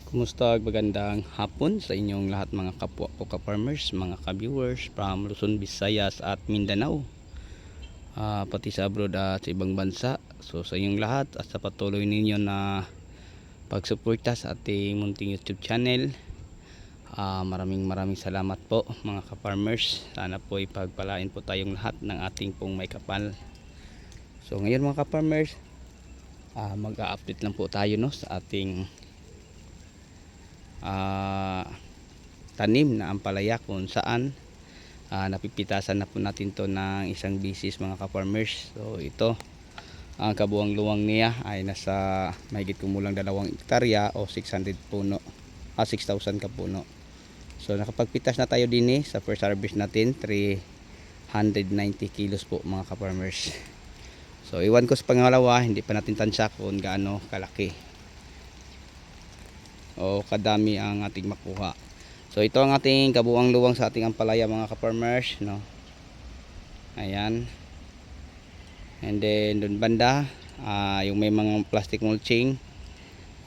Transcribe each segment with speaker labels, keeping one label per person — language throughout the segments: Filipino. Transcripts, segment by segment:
Speaker 1: Kumusta? Magandang hapon sa inyong lahat mga kapwa ko ka-farmers, mga ka-viewers from Luzon, Visayas at Mindanao, pati sa abroad at sa ibang bansa. So sa inyong lahat at sa patuloy ninyo na pagsuporta sa ating munting YouTube channel, maraming salamat po mga ka-farmers. Sana po ipagpalain po tayong lahat ng ating pong may kapal. So ngayon mga ka-farmers, mag-a-update lang po tayo sa ating tanim na ampalaya, kung saan napipitasan na po natin to ng isang bisis mga ka-farmers. So ito, ang kabuang luwang niya ay nasa mahigit kumulang 2 hektarya o 600 puno, 6,000 ka puno. So nakapagpitas na tayo din sa first harvest natin, 390 kilos po mga ka-farmers. So iwan ko sa pangalawa, hindi pa natin tansya kung gaano kalaki o kadami ang ating makuha. So ito ang ating kabuang luwang sa ating ampalaya mga ka-farmers, ayan. And then doon banda, yung may mga plastic mulching,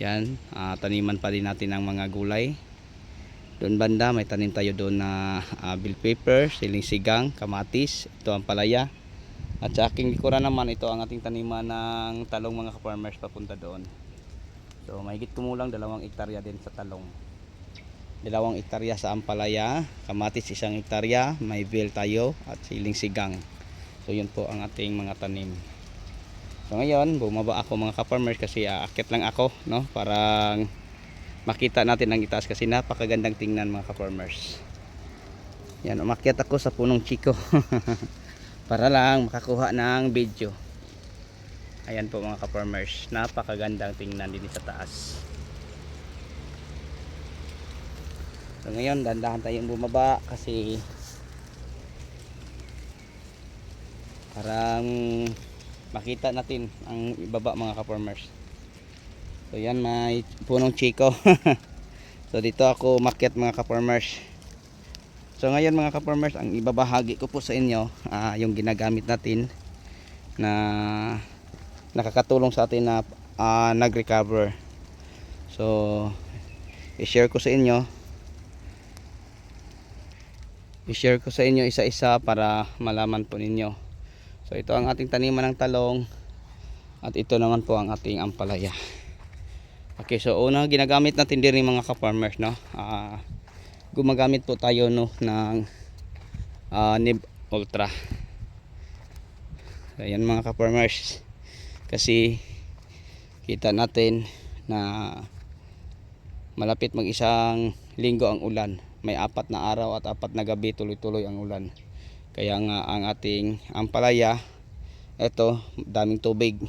Speaker 1: yan, taniman pa din natin ng mga gulay. Doon banda may tanim tayo doon na bell pepper, siling sigang, kamatis. Ito ang palaya. At sa aking likuran naman, ito ang ating taniman ng talong mga ka-farmers papunta doon. So mahigit kumulang 2 hektarya din sa talong, 2 hektarya sa ampalaya, kamatis 1 hektarya, may bell tayo at siling sigang. So yun po ang ating mga tanim. So ngayon bumaba ako mga ka-farmers kasi aakyat lang ako, para makita natin ang itaas kasi napakagandang tingnan mga ka-farmers. Yan, umakyat ako sa punong chiko para lang makakuha ng video. Ayan po mga ka-farmers, napakagandang tingnan din sa taas. So ngayon dandahan tayong bumaba kasi parang makita natin ang ibaba mga ka-farmers. So yan, may punong chiko. So dito ako umakyat mga ka-farmers. So ngayon mga ka-farmers, ang ibabahagi ko po sa inyo yung ginagamit natin na nakakatulong sa atin na nag-recover. So i-share ko sa inyo isa-isa para malaman po ninyo. So ito ang ating taniman ng talong at ito naman po ang ating ampalaya. Okay, so una ginagamit natin din mga ka-farmers, gumagamit po tayo ng Nib Ultra. Ayan mga ka-farmers, kasi kita natin na malapit mag 1 linggo ang ulan. May 4 na araw at 4 na gabi tuloy-tuloy ang ulan. Kaya nga ang ating ampalaya, eto, daming tubig.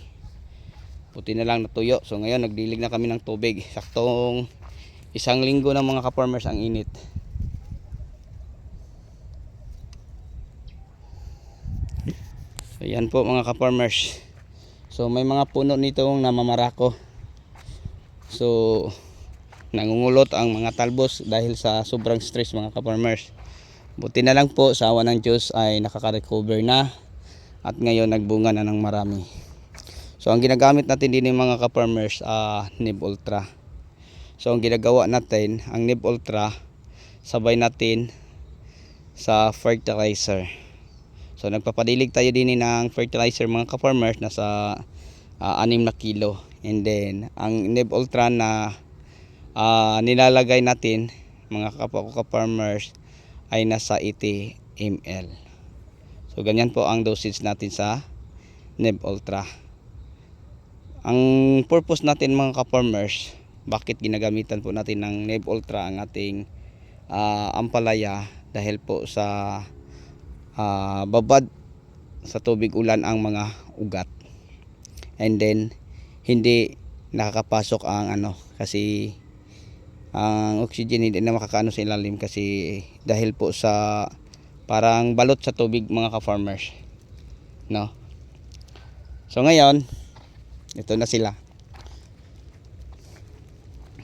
Speaker 1: Puti na lang natuyo. So ngayon nagdilig na kami ng tubig. Saktong 1 linggo na mga ka-farmers ang init. So yan po mga ka-farmers. So may mga puno nitong namamarako. So nangungulot ang mga talbos dahil sa sobrang stress mga ka-farmers. Buti na lang po sa awa ng Diyos ay nakaka-recover na at ngayon nagbunga na ng marami. So ang ginagamit natin din ng mga ka-farmers, Nib Ultra. So ang ginagawa natin, ang Nib Ultra, sabay natin sa fertilizer. So nagpapadilig tayo din ng fertilizer mga ka-farmers na sa 6 na kilo. And then ang Nib Ultra na nilalagay natin mga kapwa ko ka-farmers ay nasa 80 ml. So ganyan po ang dosage natin sa Nib Ultra. Ang purpose natin mga ka-farmers, bakit ginagamitan po natin ng Nib Ultra ang ating ampalaya, dahil po sa babad sa tubig ulan ang mga ugat. And then hindi nakakapasok ang kasi ang oxygen hindi na makakaano sa ilalim kasi dahil po sa parang balot sa tubig mga ka-farmers, So ngayon ito na sila.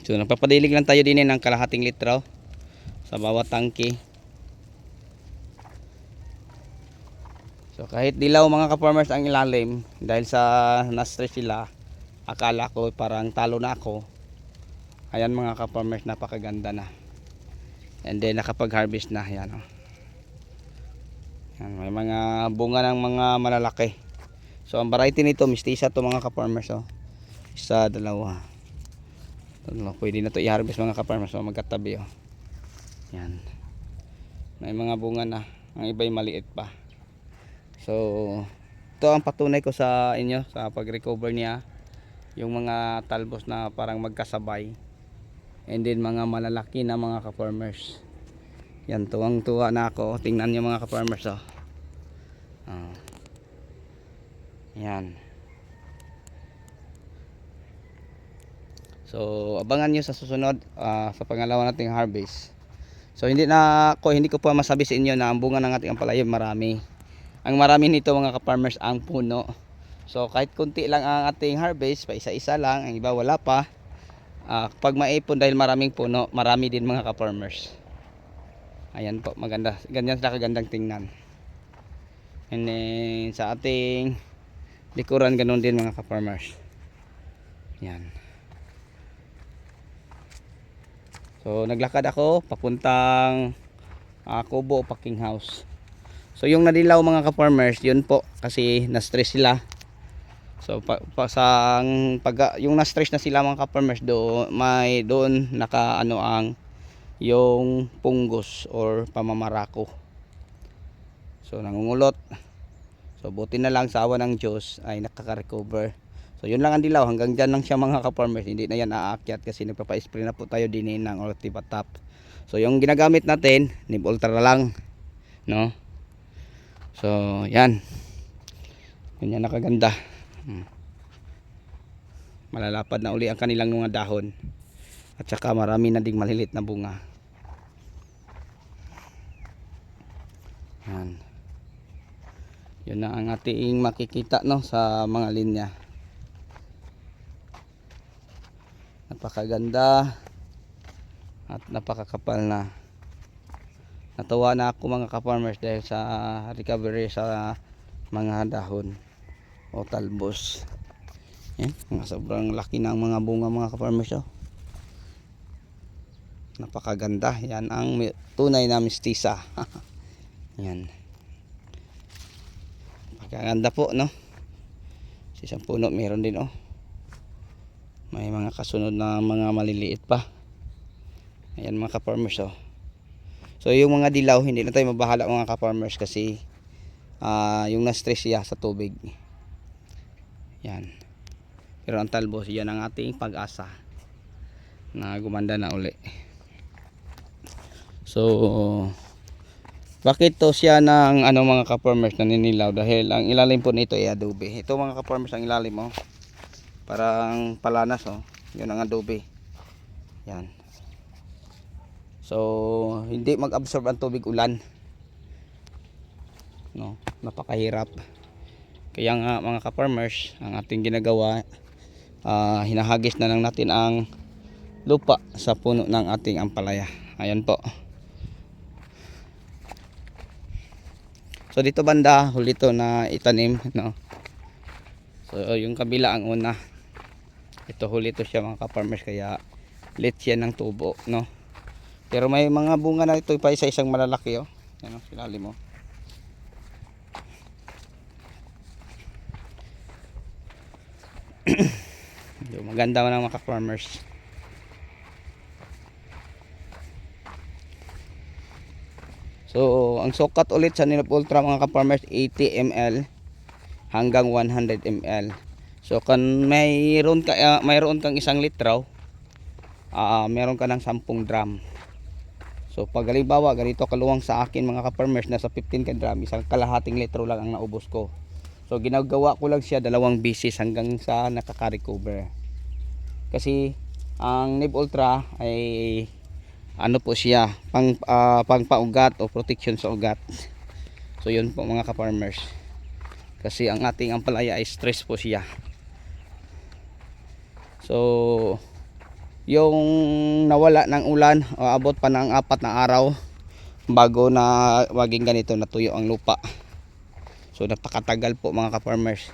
Speaker 1: So nagpapadilig lang tayo din ng kalahating litro sa bawat tangke. So kahit dilaw mga ka-farmers ang ilalim, dahil sa na-stress sila, akala ko parang talo na ako. Ayan mga ka-farmers, napakaganda na. And then nakapag-harvest na. Ayan, oh. Ayan, may mga bunga ng mga malalaki. So ang variety nito, mistisa to mga ka-farmers, oh. Isa, dalawa. Pwede na to i-harvest mga ka-farmers, oh, magkatabi, oh. Ayan. May mga bunga na. Ang iba'y maliit pa. So ito ang patunay ko sa inyo sa pag-recover niya. Yung mga talbos na parang magkasabay. And then mga malalaki na mga ka-farmers. Yan, tuwang-tuwa na ako. Tingnan niyo mga ka-farmers, oh. Yan. So abangan niyo sa susunod sa pangalawa nating harvest. So hindi ko pa masabi sa inyo na ang bunga ng ating ampalaya marami. Ang marami nito mga ka-farmers ang puno. So kahit kunti lang ang ating harvest, pa isa-isa lang, ang iba wala pa. Pag maipon dahil maraming puno, marami din mga ka-farmers. Ayan po, maganda. Ganyan sila kagandang tingnan. And then sa ating likuran ganun din mga ka-farmers. Yan. So naglakad ako papuntang Kubo Packing House. So yung nadilaw mga ka-farmers, yun po kasi na-stress sila. So yung na-stress na sila mga ka-farmers, doon naka ang yung punggos or pamamarako. So nangungulot. So buti na lang sa awa ng Diyos ay nakaka-recover. So yun lang ang dilaw, hanggang dyan lang siya mga ka-farmers. Hindi na yan aakyat kasi nagpapa-spray na po tayo din ng Ortibatap. So yung ginagamit natin, Nib Ultra lang, no? So yan. Ganyan nakaganda. Malalapad na uli ang kanilang mga dahon. At saka marami na ding malilit na bunga. Yan. Yun na ang ating makikita, no, sa mga linya. Napakaganda at napakakapal na. Natuwa na ako mga ka-farmers dahil sa recovery sa mga dahon o talbos. Yan, sobrang laki ng mga bunga mga ka-farmers, oh. Napakaganda. Yan ang tunay na mistisa. Yan. Napakaganda po, no? Sa isang puno meron din, oh. May mga kasunod na mga maliliit pa. Ayan mga ka-farmers, oh. So yung mga dilaw, hindi na tayo mabahala mga ka-farmers kasi yung na-stress siya sa tubig. Yan. Pero ang talbos, yan ang ating pag-asa na gumanda na uli. So bakit to siya ng mga ka-farmers naninilaw? Dahil ang ilalim po nito ay adobe. Ito mga ka-farmers ang ilalim, oh. Parang palanas, oh. Yun ang adobe. Yan. So hindi mag-absorb ang tubig ulan, no? Napakahirap. Kaya nga mga ka-farmers, ang ating ginagawa, hinahagis na lang natin ang lupa sa puno ng ating ampalaya. Ayan po. So dito banda, huli to na itanim, no? So yung kabila ang una. Ito huli to siya mga ka-farmers, kaya late siya ng tubo, no? Pero may mga bunga na ito pa isa-isang malalaki, oh. Yan, oh, silalim mo. Maganda man ang mga ka-farmers. So ang sukat ulit sa Nib Ultra mga ka-farmers, 80 ml hanggang 100 ml. So kan mayroon kang 1 litro, meron ka ng 10 drum. So pag halimbawa ganito kaluwang sa akin mga ka-farmers, nasa 15 ka drum, isang kalahating litro lang ang naubos ko. So ginagawa ko lang siya 2 beses hanggang sa nakaka-recover. Kasi ang Nib Ultra ay po siya, pang paugat o protection sa ugat. So yun po mga ka-farmers. Kasi ang ating ampalaya ay stress po siya. So yung nawala ng ulan, abot pa ng 4 na araw bago na maging ganito, natuyo ang lupa. So napakatagal po mga ka-farmers.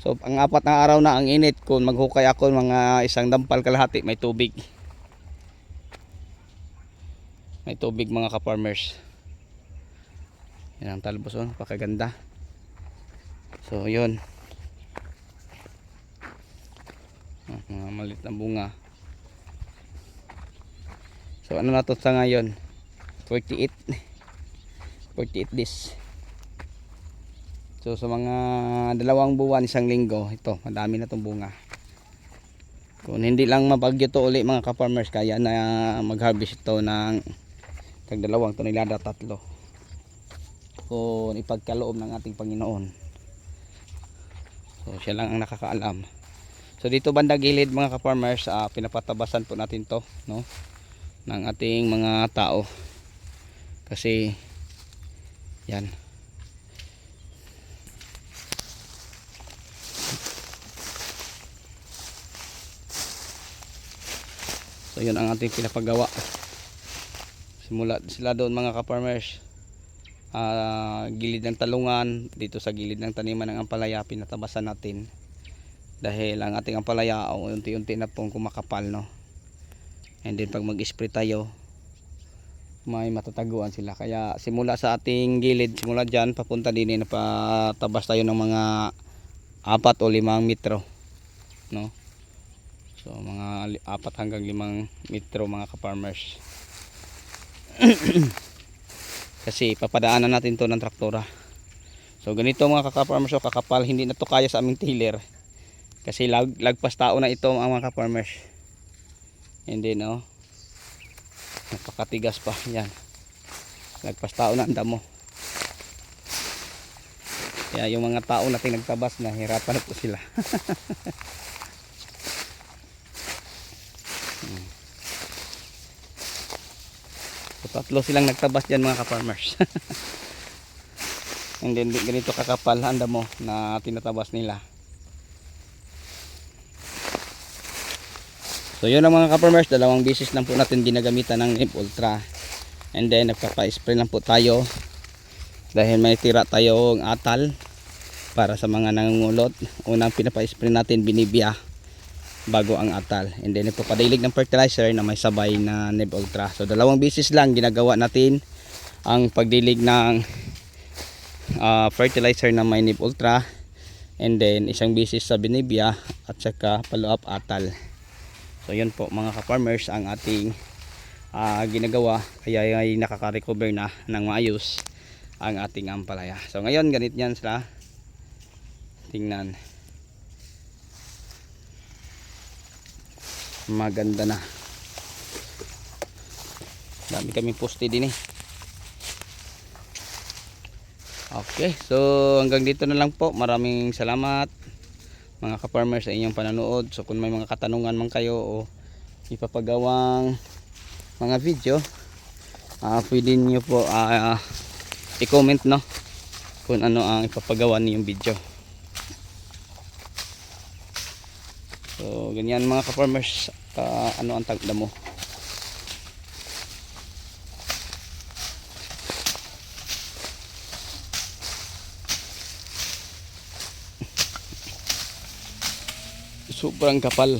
Speaker 1: So ang 4 na araw na ang init, kung maghukay ako mga isang dampal kalahati may tubig. May tubig mga ka-farmers. Yan ang talbos, oh, pakaganda. So yun, mga maliit na bunga. So ano na to sa ngayon, 48 days. So sa mga 2 buwan, 1 linggo, ito madami na tong bunga. Kung hindi lang mabagyo to uli mga ka-farmers, kaya na mag-harvest ito ng tag 2 tonelada, 3, kung ipagkaloob ng ating Panginoon. So siya lang ang nakakaalam. So dito banda gilid mga ka-farmers, pinapatabasan po natin to, no, ng ating mga tao. Kasi yan, so yun ang ating pinapagawa. Simula sila doon mga ka-farmers, gilid ng talungan, dito sa gilid ng taniman ng ampalaya, pinatabasan natin. Dahil ang ating ampalaya unti-unti na pong kumakapal, no. And then pag mag-spray tayo, may matataguan sila. Kaya simula sa ating gilid, simula dyan papunta din, napatabas tayo ng mga 4 o 5 metro, no. So mga 4 hanggang 5 metro mga ka-farmers. Kasi papadaanan natin to ng traktora. So ganito mga ka-farmers, so kakapal, hindi na to kaya sa aming tiller. Kasi lagpas tao na ito mga ka-farmers. And then napakatigas pa yan, lagpas tao na ang damo. Kaya yung mga tao natin nagtabas, nahirapan na po sila. So 3 silang nagtabas dyan mga ka-farmers. And then ganito kakapal ang damo na tinatabas nila. So yun ang mga ka-farmers, 2 beses lang po natin ginagamitan ng NIP Ultra. And then nagpapa-spray lang po tayo dahil may tira tayong atal para sa mga nangungulot. Unang pinapa-spray natin binibia bago ang atal. And then nagpapadilig ng fertilizer na may sabay na NIP Ultra. So 2 beses lang ginagawa natin ang pagdilig ng fertilizer na may NIP Ultra. And then 1 beses sa binibia at saka follow up atal. So yun po mga ka-farmers ang ating ginagawa, kaya ay nakaka-recover na ng maayos ang ating ampalaya. So ngayon ganit yan sila. Tingnan, maganda na. Dami kaming poste din eh. Okay, so hanggang dito na lang po. Maraming salamat mga ka-farmers sa inyong panonood. So kung may mga katanungan man kayo o ipapagawang mga video, pwede niyo po i-comment, no, kung ano ang ipapagawa niyong video. So ganyan mga ka-farmers, ano ang tagda mo. Sobrang kapal.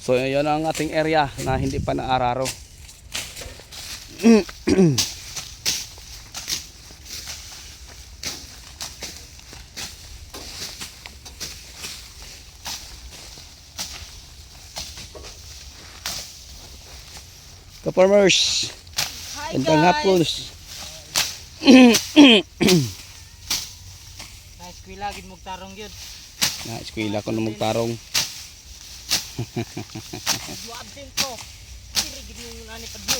Speaker 1: So yun ang ating area na hindi pa naararo. Ka-farmers, gandang hapon.
Speaker 2: Eskwela gid magtarong gyud.
Speaker 1: Na eskwela ko na magtarong.
Speaker 2: Duabden ko. Diri gid yung ani padyo.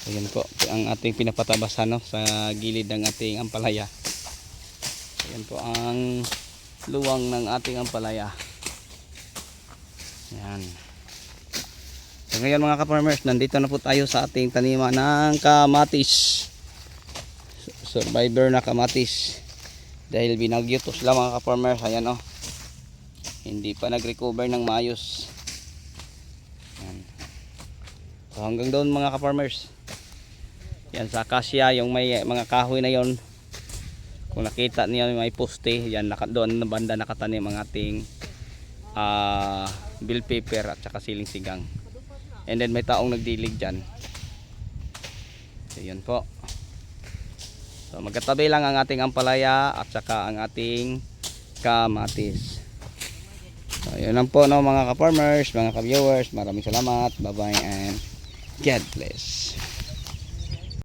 Speaker 1: Ayan po ang ating pinapatabasan, no, sa gilid ng ating ampalaya. Ayan po ang luwang ng ating ampalaya. Ayan. So ngayon mga ka-farmers, nandito na po tayo sa ating taniman ng kamatis. Survivor na kamatis. Dahil binagyo to sila mga ka-farmers. Ayan, oh, hindi pa nag-recover ng maayos. Ayan. So hanggang doon mga ka-farmers. Yan sa akasya, yung may mga kahoy na yon, kung nakita niyo may poste, yan doon na banda nakatanim ang ating bell pepper at saka siling sigang. And then may taong nagdilig dyan. So yun po. So magkatabi lang ang ating ampalaya at saka ang ating kamatis. So yun lang po no mga ka-farmers, mga ka-viewers. Maraming salamat. Bye bye and God bless.